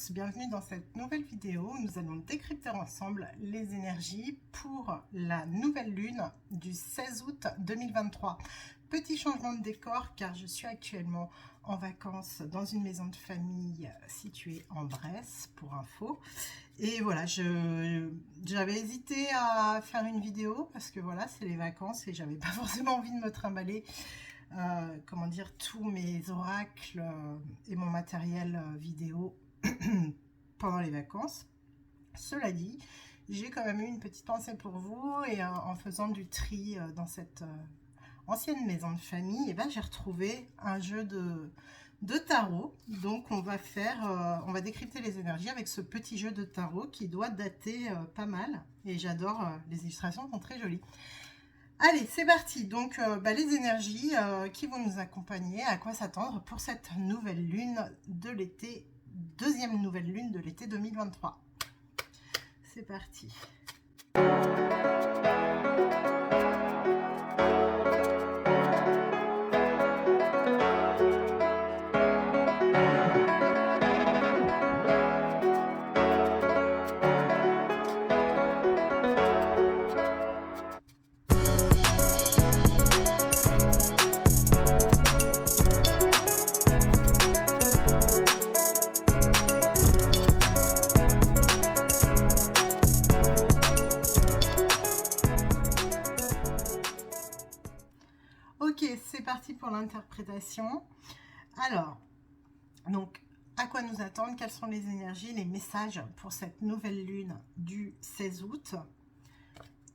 tous, bienvenue dans cette nouvelle vidéo où nous allons décrypter ensemble les énergies pour la nouvelle lune du 16 août 2023. Petit changement de décor car je suis actuellement en vacances dans une maison de famille située en Bresse pour info. Et voilà, j'avais hésité à faire une vidéo parce que voilà, c'est les vacances et j'avais pas forcément envie de me trimballer comment dire, tous mes oracles et mon matériel vidéo pendant les vacances. Cela dit, j'ai quand même eu une petite pensée pour vous et en faisant du tri dans cette ancienne maison de famille, et ben, j'ai retrouvé un jeu de tarot. Donc on va décrypter les énergies avec ce petit jeu de tarot qui doit dater pas mal et j'adore, les illustrations sont très jolies. Allez, c'est parti. Donc, les énergies qui vont nous accompagner, à quoi s'attendre pour cette nouvelle lune de l'été, deuxième nouvelle lune de l'été 2023. C'est parti. Ok, c'est parti pour l'interprétation. Alors, donc, à quoi nous attendre? Quelles sont les énergies, les messages pour cette nouvelle lune du 16 août?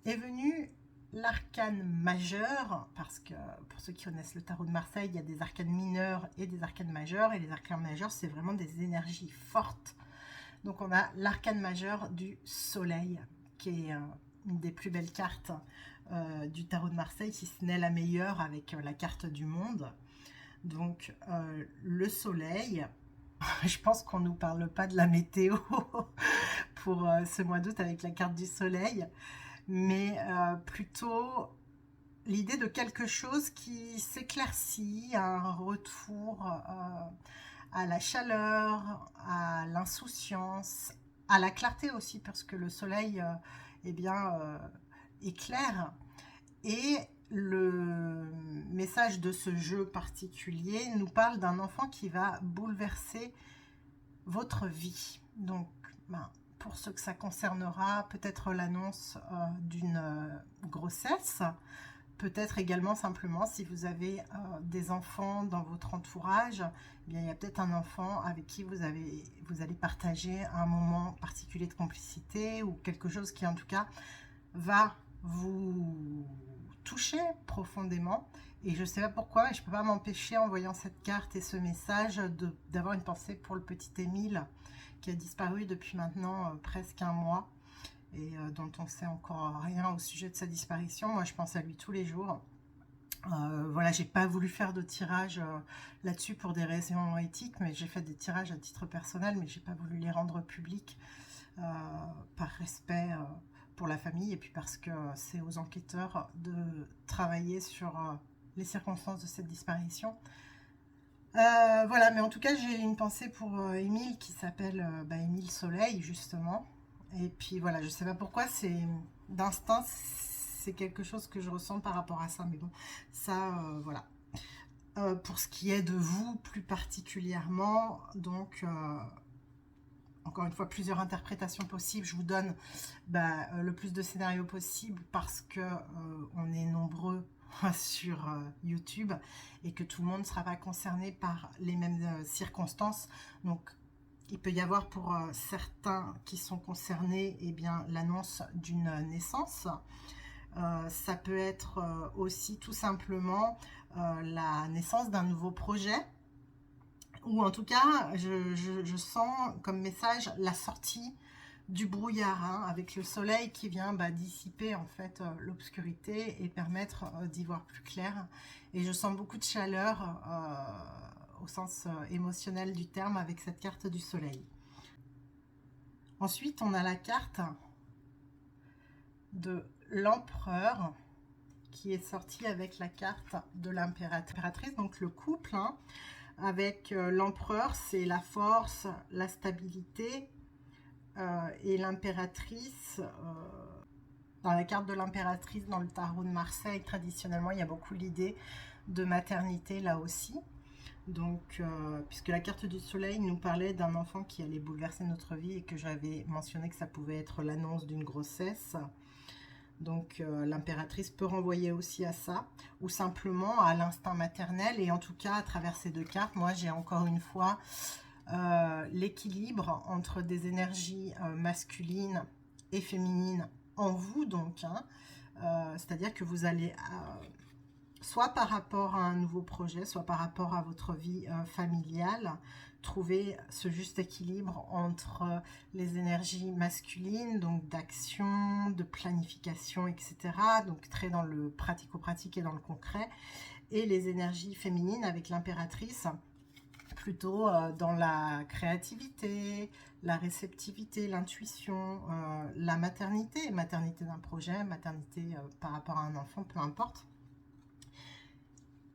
Est venu l'arcane majeur, parce que pour ceux qui connaissent le tarot de Marseille, il y a des arcanes mineurs et des arcanes majeurs, et les arcanes majeurs, c'est vraiment des énergies fortes. Donc on a l'arcane majeur du soleil, qui est une des plus belles cartes du tarot de Marseille, si ce n'est la meilleure avec la carte du monde. Donc le soleil, je pense qu'on ne nous parle pas de la météo pour ce mois d'août avec la carte du soleil, mais plutôt l'idée de quelque chose qui s'éclaircit, un retour à la chaleur, à l'insouciance, à la clarté aussi, parce que le soleil éclaire. Et le message de ce jeu particulier nous parle d'un enfant qui va bouleverser votre vie. Donc, pour ceux que ça concernera, peut-être l'annonce d'une grossesse, peut-être également simplement si vous avez des enfants dans votre entourage, eh bien, il y a peut-être un enfant avec qui vous allez partager un moment particulier de complicité ou quelque chose qui en tout cas va vous toucher profondément. Et je ne sais pas pourquoi, mais je ne peux pas m'empêcher en voyant cette carte et ce message d'avoir une pensée pour le petit Émile qui a disparu depuis maintenant presque un mois et dont on ne sait encore rien au sujet de sa disparition. Moi, je pense à lui tous les jours. Voilà, j'ai pas voulu faire de tirage là-dessus pour des raisons éthiques, mais j'ai fait des tirages à titre personnel, mais j'ai pas voulu les rendre publics par respect pour la famille et puis parce que c'est aux enquêteurs de travailler sur les circonstances de cette disparition. Voilà, mais en tout cas, j'ai une pensée pour Émile qui s'appelle Émile Soleil, justement. Et puis voilà, je sais pas pourquoi, c'est d'instinct, c'est quelque chose que je ressens par rapport à ça. Mais bon, ça, voilà. Pour ce qui est de vous plus particulièrement, donc, encore une fois, plusieurs interprétations possibles. Je vous donne le plus de scénarios possible parce que on est nombreux sur YouTube et que tout le monde ne sera pas concerné par les mêmes circonstances. Donc, il peut y avoir pour certains qui sont concernés l'annonce d'une naissance. Ça peut être aussi tout simplement la naissance d'un nouveau projet. Ou en tout cas, je sens comme message la sortie du brouillard, avec le soleil qui vient dissiper en fait l'obscurité et permettre d'y voir plus clair. Et je sens beaucoup de chaleur au sens émotionnel du terme avec cette carte du soleil. Ensuite, on a la carte de l'empereur qui est sortie avec la carte de l'impératrice, donc le couple. Avec l'empereur, c'est la force, la stabilité. Et l'impératrice, dans la carte de l'impératrice, dans le tarot de Marseille, traditionnellement, il y a beaucoup l'idée de maternité là aussi. Donc, puisque la carte du soleil nous parlait d'un enfant qui allait bouleverser notre vie et que j'avais mentionné que ça pouvait être l'annonce d'une grossesse. Donc, l'impératrice peut renvoyer aussi à ça, ou simplement à l'instinct maternel. Et en tout cas, à travers ces deux cartes, moi, j'ai encore une fois l'équilibre entre des énergies masculines et féminines en vous, donc. Hein, c'est-à-dire que vous allez... soit par rapport à un nouveau projet, soit par rapport à votre vie familiale, trouver ce juste équilibre entre les énergies masculines, donc d'action, de planification, etc. Donc très dans le pratico-pratique et dans le concret, et les énergies féminines avec l'impératrice, plutôt dans la créativité, la réceptivité, l'intuition, la maternité d'un projet, maternité par rapport à un enfant, peu importe.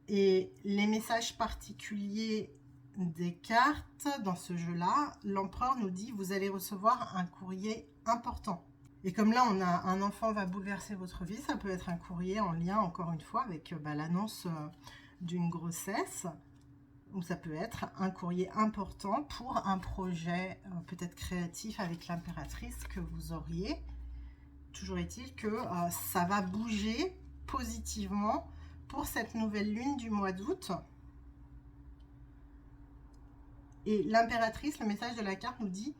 Et les messages particuliers des cartes dans ce jeu-là, l'empereur nous dit vous allez recevoir un courrier important. Et comme là, on a un enfant va bouleverser votre vie, ça peut être un courrier en lien, encore une fois, avec l'annonce d'une grossesse, ou ça peut être un courrier important pour un projet peut-être créatif avec l'impératrice que vous auriez. Toujours est-il que ça va bouger positivement pour cette nouvelle lune du mois d'août. Et l'impératrice, le message de la carte nous dit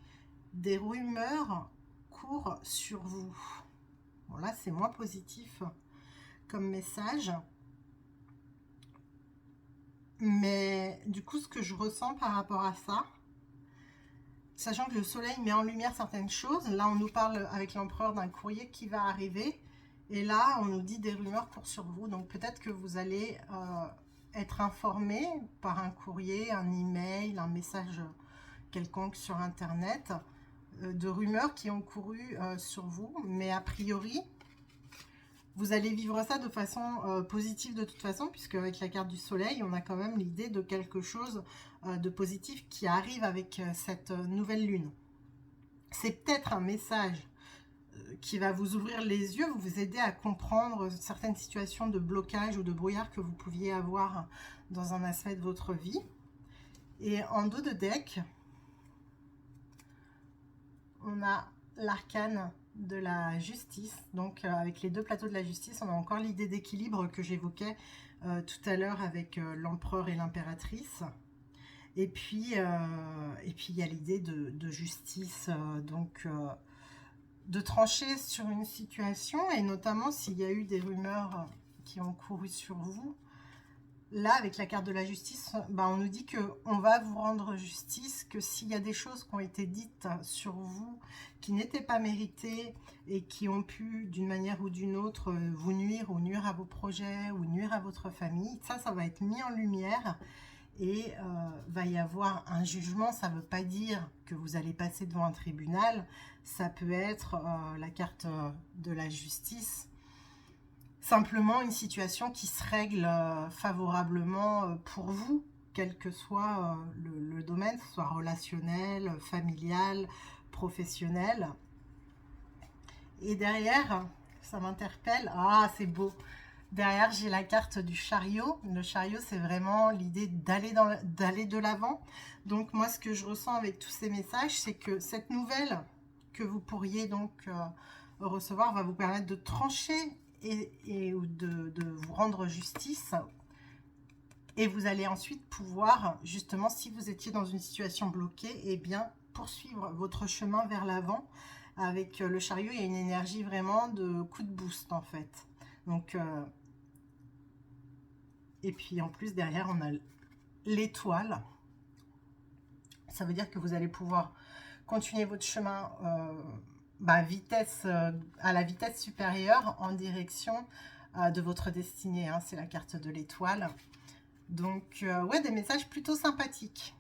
des rumeurs courent sur vous. Bon là c'est moins positif comme message. Mais du coup ce que je ressens par rapport à ça, sachant que le soleil met en lumière certaines choses, là on nous parle avec l'empereur d'un courrier qui va arriver. Et là, on nous dit des rumeurs courent sur vous. Donc peut-être que vous allez être informé par un courrier, un email, un message quelconque sur Internet, de rumeurs qui ont couru sur vous. Mais a priori, vous allez vivre ça de façon positive de toute façon, puisque avec la carte du soleil, on a quand même l'idée de quelque chose de positif qui arrive avec cette nouvelle lune. C'est peut-être un message qui va vous ouvrir les yeux, vous aider à comprendre certaines situations de blocage ou de brouillard que vous pouviez avoir dans un aspect de votre vie. Et en dos de deck, on a l'arcane de la justice. Donc avec les deux plateaux de la justice, on a encore l'idée d'équilibre que j'évoquais tout à l'heure avec l'empereur et l'impératrice. Et puis il y a l'idée de justice, de trancher sur une situation, et notamment s'il y a eu des rumeurs qui ont couru sur vous. Là, avec la carte de la justice, on nous dit qu'on va vous rendre justice, que s'il y a des choses qui ont été dites sur vous, qui n'étaient pas méritées, et qui ont pu, d'une manière ou d'une autre, vous nuire, ou nuire à vos projets, ou nuire à votre famille, ça va être mis en lumière, et va y avoir un jugement. Ça ne veut pas dire que vous allez passer devant un tribunal, ça peut être la carte de la justice, simplement une situation qui se règle favorablement pour vous, quel que soit le domaine, que ce soit relationnel, familial, professionnel. Et derrière, ça m'interpelle, ah c'est beau, derrière j'ai la carte du chariot. Le chariot, c'est vraiment l'idée d'aller de l'avant. Donc moi, ce que je ressens avec tous ces messages, c'est que cette nouvelle que vous pourriez donc recevoir va vous permettre de trancher et de vous rendre justice. Et vous allez ensuite pouvoir, justement, si vous étiez dans une situation bloquée, eh bien, poursuivre votre chemin vers l'avant. Avec le chariot, il y a une énergie vraiment de coup de boost, en fait. Donc, et puis en plus, derrière, on a l'étoile. Ça veut dire que vous allez pouvoir continuer votre chemin à la vitesse supérieure en direction de votre destinée. Hein. C'est la carte de l'étoile. Donc, ouais, des messages plutôt sympathiques.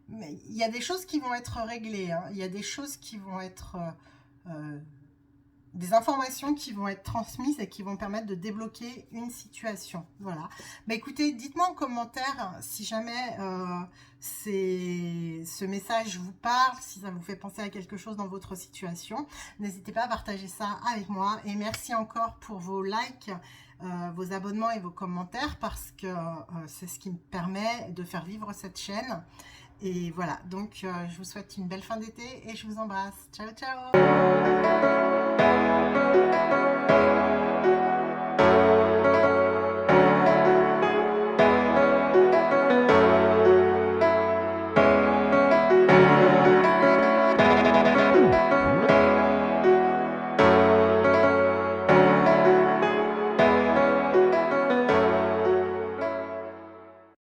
Mais il y a des choses qui vont être réglées. Hein. Il y a des choses qui vont être des informations qui vont être transmises et qui vont permettre de débloquer une situation. Voilà. Bah écoutez, dites-moi en commentaire si jamais ce message vous parle, si ça vous fait penser à quelque chose dans votre situation. N'hésitez pas à partager ça avec moi. Et merci encore pour vos likes, vos abonnements et vos commentaires, parce que c'est ce qui me permet de faire vivre cette chaîne. Et voilà, donc je vous souhaite une belle fin d'été et je vous embrasse. Ciao, ciao!